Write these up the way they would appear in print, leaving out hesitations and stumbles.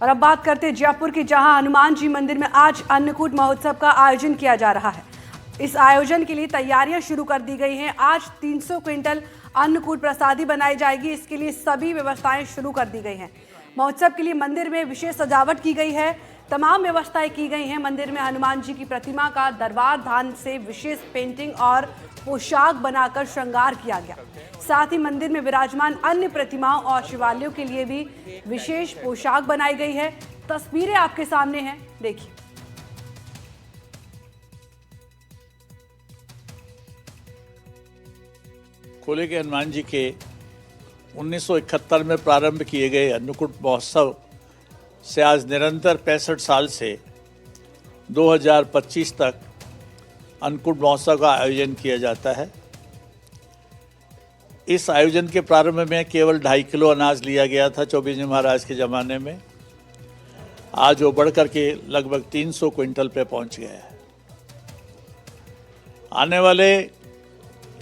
और अब बात करते हैं जयपुर की, जहां हनुमान जी मंदिर में आज अन्नकूट महोत्सव का आयोजन किया जा रहा है। इस आयोजन के लिए तैयारियां शुरू कर दी गई हैं। आज 300 क्विंटल अन्नकूट प्रसादी बनाई जाएगी। इसके लिए सभी व्यवस्थाएं शुरू कर दी गई हैं। महोत्सव के लिए मंदिर में विशेष सजावट की गई है। तमाम व्यवस्थाएं की गई हैं। मंदिर में हनुमान जी की प्रतिमा का दरबार धान से विशेष पेंटिंग और पोशाक बनाकर श्रृंगार किया गया। साथ ही मंदिर में विराजमान अन्य प्रतिमाओं और शिवालयों के लिए भी विशेष पोशाक बनाई गई है। तस्वीरें आपके सामने हैं, देखिए। खोले के हनुमान जी के 1971 में प्रारंभ किए गए अन्नकूट महोत्सव से आज निरंतर 65 साल से 2025 तक अन्नकूट महोत्सव का आयोजन किया जाता है। इस आयोजन के प्रारंभ में केवल 2.5 किलो अनाज लिया गया था चौबे महाराज के ज़माने में। आज वो बढ़कर के लगभग 300 क्विंटल पे पहुंच गया है। आने वाले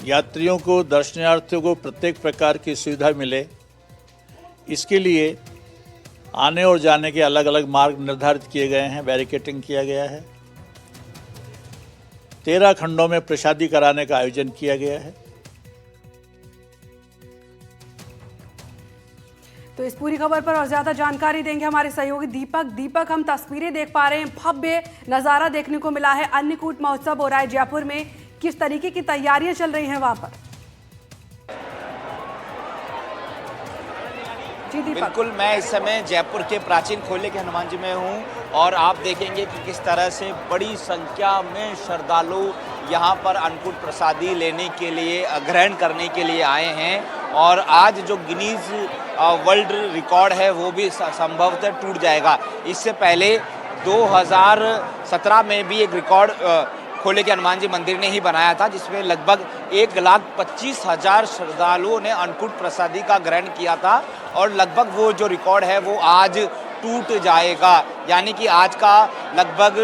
यात्रियों को, दर्शनार्थियों को प्रत्येक प्रकार की सुविधा मिले, इसके लिए आने और जाने के अलग अलग मार्ग निर्धारित किए गए हैं। बैरिकेडिंग किया गया है। 13 खंडों में प्रसादी कराने का आयोजन किया गया है। तो इस पूरी खबर पर और ज्यादा जानकारी देंगे हमारे सहयोगी दीपक। हम तस्वीरें देख पा रहे हैं, भव्य नजारा देखने को मिला है। अन्नकूट महोत्सव हो रहा है जयपुर में। किस तरीके की तैयारियां चल रही हैं वहां पर? जी दीपक। बिल्कुल, मैं इस समय जयपुर के प्राचीन खोले के हनुमान जी में हूं और आप देखेंगे कि किस तरह से बड़ी संख्या में श्रद्धालु यहां पर अन्नकूट प्रसादी लेने के लिए, ग्रहण करने के लिए आए हैं। और आज जो गिनीज वर्ल्ड रिकॉर्ड है वो भी संभवतः टूट जाएगा। इससे पहले 2017 में भी एक रिकॉर्ड खोले के हनुमान जी मंदिर ने ही बनाया था, जिसमें लगभग 1,25,000 श्रद्धालुओं ने अन्नकूट प्रसादी का ग्रहण किया था। और लगभग वो जो रिकॉर्ड है वो आज टूट जाएगा। यानी कि आज का लगभग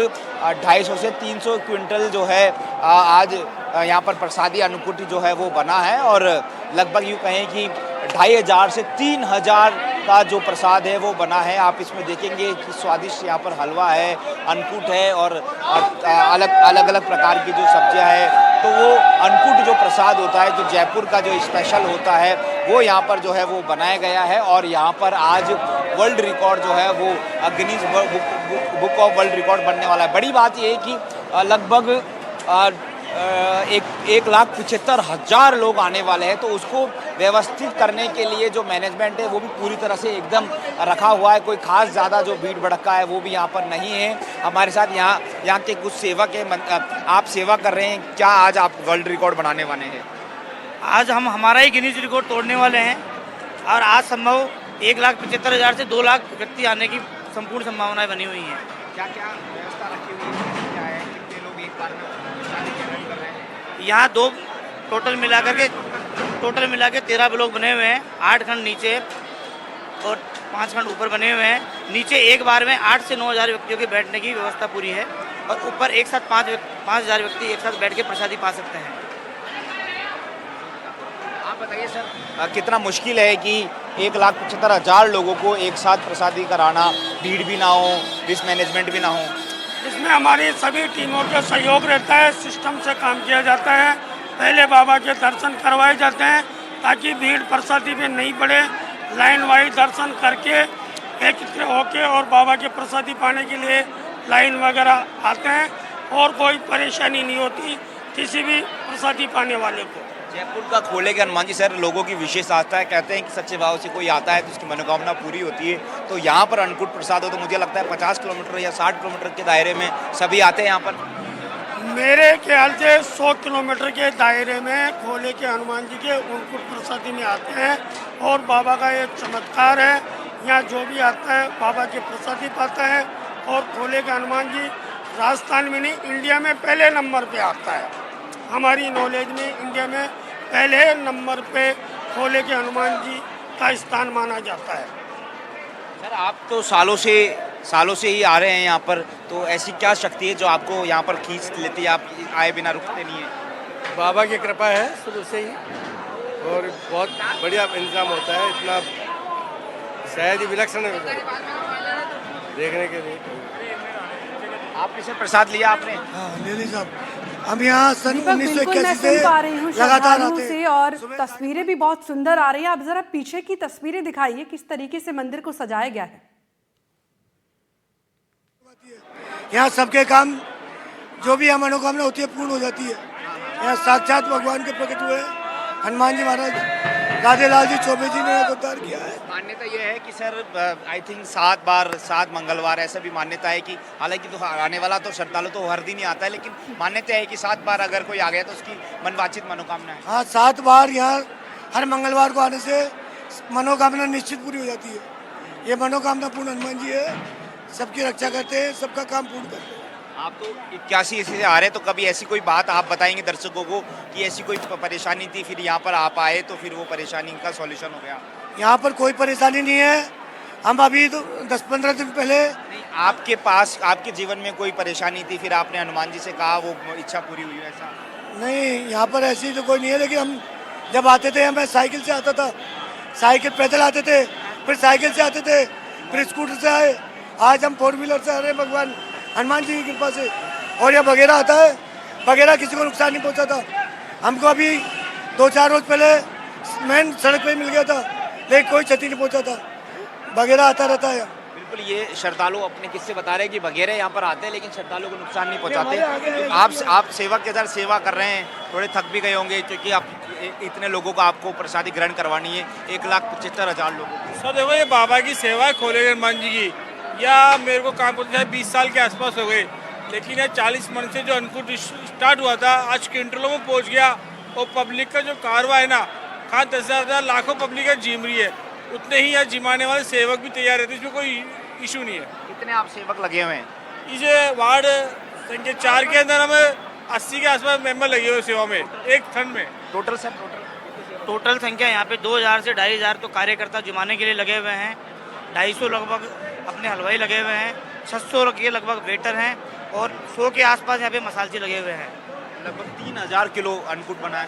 250 से 300 क्विंटल जो है आज यहाँ पर प्रसादी अन्नकूट जो है वो बना है। और लगभग यूँ कहें कि 2,500 से 3,000 का जो प्रसाद है वो बना है। आप इसमें देखेंगे कि स्वादिष्ट यहाँ पर हलवा है, अन्नकूट है और अलग अलग प्रकार की जो सब्जियाँ हैं। तो वो अन्नकूट जो प्रसाद होता है, जो जयपुर का जो स्पेशल होता है, वो यहाँ पर जो है वो बनाया गया है। और यहाँ पर आज वर्ल्ड रिकॉर्ड जो है वो Guinness book of world record बनने वाला है। बड़ी बात ये है कि लगभग 1,75,000 लोग आने वाले हैं। तो उसको व्यवस्थित करने के लिए जो मैनेजमेंट है वो भी पूरी तरह से एकदम रखा हुआ है। कोई खास ज़्यादा जो भीड़ भड़का है वो भी यहाँ पर नहीं है। हमारे साथ यहाँ के कुछ सेवक हैं। आप सेवा कर रहे हैं, क्या आज आप वर्ल्ड रिकॉर्ड बनाने वाले हैं? आज हम हमारा ही गिनीज रिकॉर्ड तोड़ने वाले हैं। और आज संभव 1,75,000 से 2 लाख व्यक्ति आने की संपूर्ण संभावनाएं बनी हुई हैं। क्या क्या व्यवस्था रखी हुई है? क्या है, कितने लोग एक बार में कर रहे हैं? यहाँ टोटल मिला के 13 ब्लॉक बने हुए हैं। 8 खंड नीचे और 5 खंड ऊपर बने हुए हैं। नीचे एक बार में 8 से 9,000 व्यक्तियों के बैठने की व्यवस्था पूरी है। और ऊपर एक साथ 5,000 व्यक्ति एक साथ बैठ के प्रसादी पा सकते हैं। आप बताइए सर, कितना मुश्किल है कि 1,75,000 लोगों को एक साथ प्रसादी कराना, भीड़ भी ना हो, डिस मैनेजमेंट भी ना हो? इसमें हमारी सभी टीमों का सहयोग रहता है। सिस्टम से काम किया जाता है। पहले बाबा के दर्शन करवाए जाते हैं ताकि भीड़ प्रसादी में नहीं पड़े। लाइन वाइज दर्शन करके एकत्र होके और बाबा के प्रसादी पाने के लिए लाइन वगैरह आते हैं और कोई परेशानी नहीं होती किसी भी प्रसादी पाने वाले को। जयपुर का खोले के हनुमान जी सर लोगों की विशेष आस्था है। कहते हैं कि सच्चे भाव से कोई आता है तो उसकी मनोकामना पूरी होती है। तो यहाँ पर अन्नकूट प्रसाद हो तो मुझे लगता है 50 किलोमीटर या 60 किलोमीटर के दायरे में सभी आते हैं यहाँ पर। मेरे ख्याल से 100 किलोमीटर के दायरे में खोले के हनुमान जी के अन्नकूट प्रसादी में आते हैं। और बाबा का एक चमत्कार है, यहाँ जो भी आता है बाबा के प्रसादी पाता है। और खोले के हनुमान जी राजस्थान में नहीं, इंडिया में पहले नंबर पे आता है। हमारी नॉलेज में इंडिया में पहले नंबर पे खोले के हनुमान जी का स्थान माना जाता है। सर आप तो सालों से ही आ रहे हैं यहाँ पर, तो ऐसी क्या शक्ति है जो आपको यहाँ पर खींच लेती है, आप आए बिना रुकते नहीं है? बाबा की कृपा है शुरू से ही, और बहुत बढ़िया इंतजाम होता है। इतना शायद ही विलक्षण है। देखने के लिए। आपने सर प्रसाद लिया आपने? हाँ ले ली साहब, हम यहाँ सन दीपक, बिल्कुल मैं 1981 से सुन पा रही हूँ लगातार श्रद्धालुओं आते से हैं। और तस्वीरें भी बहुत सुंदर आ रही हैं। आप जरा पीछे की तस्वीरें दिखाइए, किस तरीके से मंदिर को सजाया गया है। यहाँ सबके काम जो भी यहाँ मनोकामना होती है पूर्ण हो जाती है। यहाँ साक्षात भगवान के प्रकट हुए हनुमान जी महाराज, राधे लाल जी चौबे जी ने उद्धार किया है। मान्यता ये है कि सर आई थिंक 7 बार 7 मंगलवार ऐसा भी मान्यता है कि हालांकि तो आने वाला तो श्रद्धालु तो हर दिन ही आता है, लेकिन मान्यता है कि 7 बार अगर कोई आ गया तो उसकी मनवांछित मनोकामना है। हाँ 7 बार यहाँ हर मंगलवार को आने से मनोकामना निश्चित पूरी हो जाती है। ये मनोकामना पूर्ण हनुमान जी है, सबकी रक्षा करते हैं, सबका काम पूर्ण करते हैं। आप तो 81 से आ रहे हैं, तो कभी ऐसी कोई बात आप बताएंगे दर्शकों को कि ऐसी कोई परेशानी थी, फिर यहाँ पर आप आए तो फिर वो परेशानी का सॉल्यूशन हो गया? यहाँ पर कोई परेशानी नहीं है। हम अभी तो 10-15 दिन पहले नहीं, आपके पास आपके जीवन में कोई परेशानी थी, फिर आपने हनुमान जी से कहा, वो इच्छा पूरी हुई ऐसा? नहीं, यहाँ पर ऐसी तो कोई नहीं है, लेकिन हम जब आते थे मैं साइकिल से आता था, साइकिल पैदल आते थे, फिर साइकिल से आते थे, फिर स्कूटर से आए, आज हम 4 व्हीलर से आ रहे हैं भगवान हनुमान जी की कृपा से। और यह बगेरा आता है, बगेरा किसी को नुकसान नहीं पहुँचा था। हमको अभी 2-4 रोज पहले मेन सड़क पे मिल गया था, लेकिन कोई क्षति नहीं पहुँचा था। बगेरा आता रहता है। बिल्कुल, ये श्रद्धालु अपने किस्से बता रहे हैं कि वगैरह यहाँ पर आते हैं लेकिन श्रद्धालु को नुकसान नहीं पहुँचाते। आप सेवक के साथ सेवा कर रहे हैं, थोड़े थक भी गए होंगे क्योंकि आप इतने लोगों को आपको प्रसादी ग्रहण करवानी है, 1,75,000 लोगों को। सर देखो, ये बाबा की सेवा है खोले हनुमान जी की, या मेरे को काम करते हैं 20 साल के आसपास हो गए, लेकिन ये 40 मन से जो अन्नकूट स्टार्ट हुआ था आज क्विंटलों में पहुँच गया। और पब्लिक का जो कारवा है ना, कहाँ 10,000 लाखों पब्लिक है जिम रही है, उतने ही यहाँ जिमाने वाले सेवक भी तैयार रहते हैं, इसमें कोई इशू नहीं है। कितने आप सेवक लगे हुए हैं? इसे वार्ड संख्या 4 के अंदर हमें 80 के आसपास मेंबर लगे हुए सेवा में, एक खंड में। टोटल सर टोटल संख्या यहाँ पे 2,000 से 2,500 तो कार्यकर्ता जुमाने के लिए लगे हुए हैं, 250 लगभग अपने हलवाई लगे हुए हैं, 600 के लगभग वेटर हैं और 100 के आसपास यहाँ पे मसालची लगे हुए हैं। लगभग 3,000 किलो अन्नकूट बना है।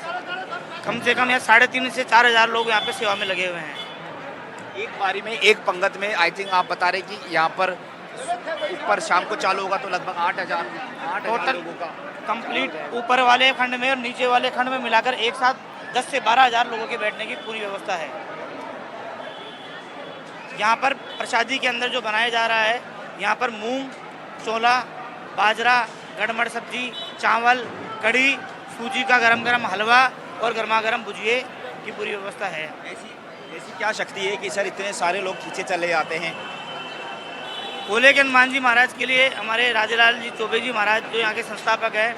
कम से कम यहाँ 3,500 से 4,000 लोग यहाँ पे सेवा में लगे हुए हैं। एक बारी में एक पंगत में आई थिंक आप बता रहे कि यहाँ पर ऊपर शाम को चालू होगा तो लगभग 8,000 टोटल लोगों का कंप्लीट ऊपर वाले खंड में और नीचे वाले खंड में मिलाकर एक साथ 10 से 12,000 लोगों के बैठने की पूरी व्यवस्था है। यहाँ पर प्रसादी के अंदर जो बनाया जा रहा है, यहाँ पर मूंग, छोला, बाजरा, गड़मड़ सब्जी, चावल, कढ़ी, सूजी का गरम गरम हलवा और गर्मा गर्म भुजिए की पूरी व्यवस्था है। ऐसी क्या शक्ति है कि सर इतने सारे लोग खींचे चले जाते हैं? खोले के हनुमान जी महाराज के लिए हमारे राजेलाल जी चौबे जी महाराज जो यहाँ के संस्थापक हैं,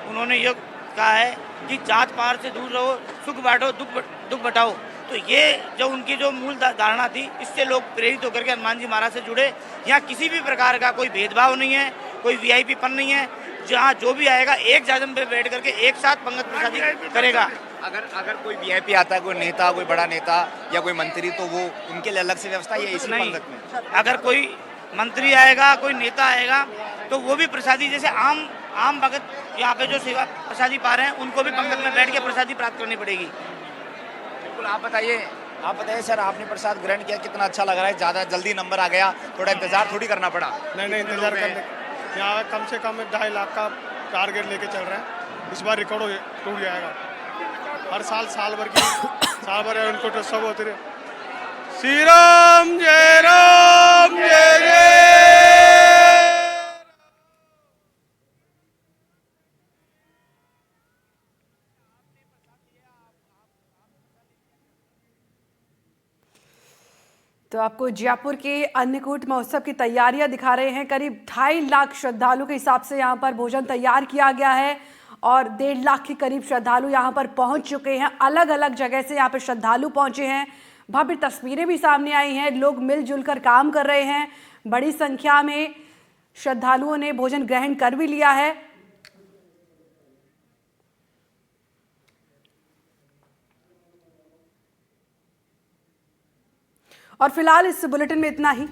उन्होंने ये कहा है कि जात पात से दूर रहो, सुख बांटो, दुख बटाओ। तो ये जो उनकी जो मूल धारणा थी, इससे लोग प्रेरित होकर के हनुमान जी महाराज से जुड़े। यहाँ किसी भी प्रकार का कोई भेदभाव नहीं है, कोई वीआईपी पन नहीं है। जहाँ जो भी आएगा एक जाजम पे बैठ करके एक साथ पंगत प्रसादी करेगा। अगर कोई वीआईपी आता है, कोई नेता, कोई बड़ा नेता या कोई मंत्री, तो वो उनके लिए अलग से व्यवस्था है इसी नहीं, पंगत में? अगर कोई मंत्री आएगा, कोई नेता आएगा, तो वो भी प्रसादी जैसे आम भगत यहाँ पे जो सेवा प्रसादी पा रहे हैं, उनको भी पंगत में बैठ के प्रसादी प्राप्त करनी पड़ेगी। बिल्कुल। आप बताइए सर, आपने प्रसाद ग्रहण किया, कितना अच्छा लग रहा है? ज़्यादा जल्दी नंबर आ गया, थोड़ा इंतजार थोड़ी करना पड़ा? नहीं इंतजार करने, यहाँ कम से कम 2.5 लाख का टारगेट लेके चल रहे हैं। इस बार रिकॉर्ड टूट जाएगा। हर साल भर उनको सब होते रहे। श्री राम जय राम जय जय। तो आपको जयपुर के अन्नकूट महोत्सव की तैयारियां दिखा रहे हैं। करीब 2.5 लाख श्रद्धालु के हिसाब से यहाँ पर भोजन तैयार किया गया है और 1.5 लाख के करीब श्रद्धालु यहाँ पर पहुँच चुके हैं। अलग अलग जगह से यहाँ पर श्रद्धालु पहुँचे हैं। भव्य तस्वीरें भी सामने आई हैं। लोग मिलजुल कर काम कर रहे हैं। बड़ी संख्या में श्रद्धालुओं ने भोजन ग्रहण कर भी लिया है। और फिलहाल इस बुलेटिन में इतना ही।